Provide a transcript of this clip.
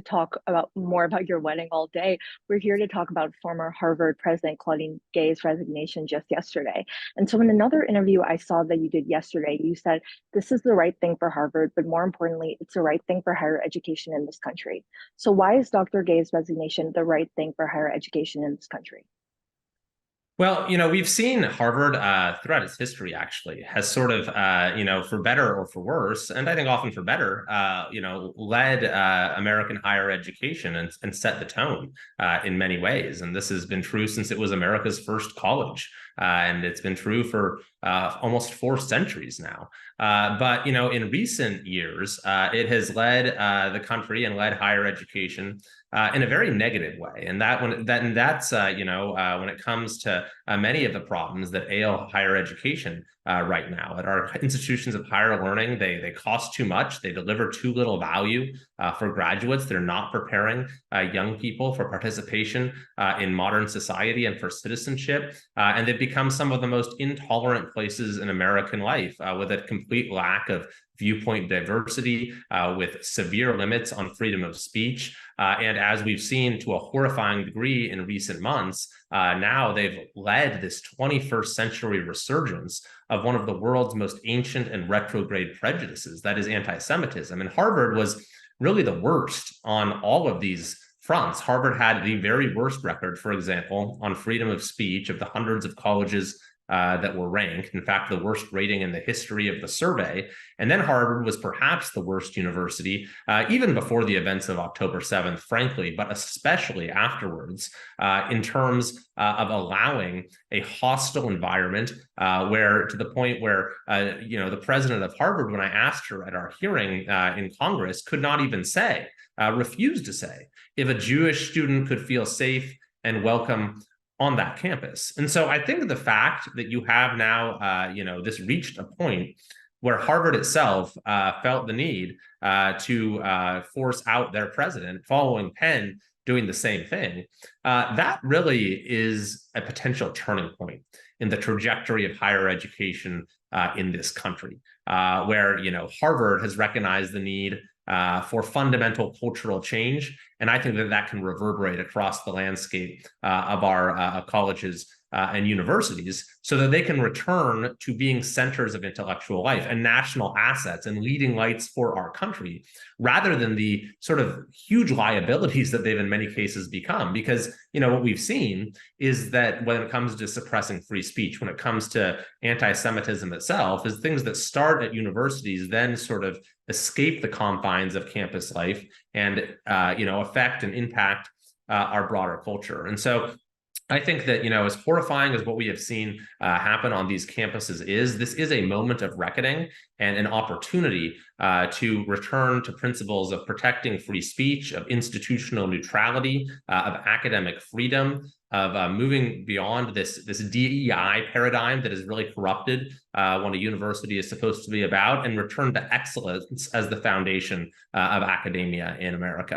talk about more about your wedding all day. We're here to talk about former Harvard President Claudine Gay's resignation just yesterday. And so in another interview I saw that you did yesterday, you said this is the right thing for Harvard, but more importantly, it's the right thing for higher education in this country. So why is Dr. Gay's resignation the right thing for higher education in this country? Well, we've seen Harvard throughout its history actually has sort of, for better or for worse, and I think often for better, led American higher education and set the tone in many ways. And this has been true since it was America's first college. And it's been true for almost 4 centuries now. But in recent years, it has led the country and led higher education in a very negative way, and that's when it comes to many of the problems that ail higher education right now. At our institutions of higher learning, they cost too much, they deliver too little value for graduates. They're not preparing young people for participation in modern society and for citizenship, and they've become some of the most intolerant places in American life, with a complete lack of viewpoint diversity, with severe limits on freedom of speech. And as we've seen to a horrifying degree in recent months, now they've led this 21st century resurgence of one of the world's most ancient and retrograde prejudices, that is anti-Semitism. And Harvard was really the worst on all of these fronts. Harvard had the very worst record, for example, on freedom of speech of the hundreds of colleges that were ranked. In fact, the worst rating in the history of the survey. And then Harvard was perhaps the worst university, even before the events of October 7th, frankly, but especially afterwards, in terms of allowing a hostile environment where, to the point where, the president of Harvard, when I asked her at our hearing in Congress, could not even say, refused to say, if a Jewish student could feel safe and welcome on that campus. And so I think the fact that you have now, this reached a point where Harvard itself felt the need to force out their president, following Penn doing the same thing, that really is a potential turning point in the trajectory of higher education in this country, where Harvard has recognized the need for fundamental cultural change. And I think that can reverberate across the landscape of our colleges and universities, so that they can return to being centers of intellectual life and national assets and leading lights for our country, rather than the sort of huge liabilities that they've in many cases become. Because what we've seen is that when it comes to suppressing free speech, when it comes to anti-Semitism itself, is things that start at universities then sort of escape the confines of campus life and affect and impact our broader culture. And so I think that, as horrifying as what we have seen happen on these campuses this is a moment of reckoning and an opportunity to return to principles of protecting free speech, of institutional neutrality, of academic freedom, of moving beyond this DEI paradigm that has really corrupted what a university is supposed to be about, and return to excellence as the foundation of academia in America.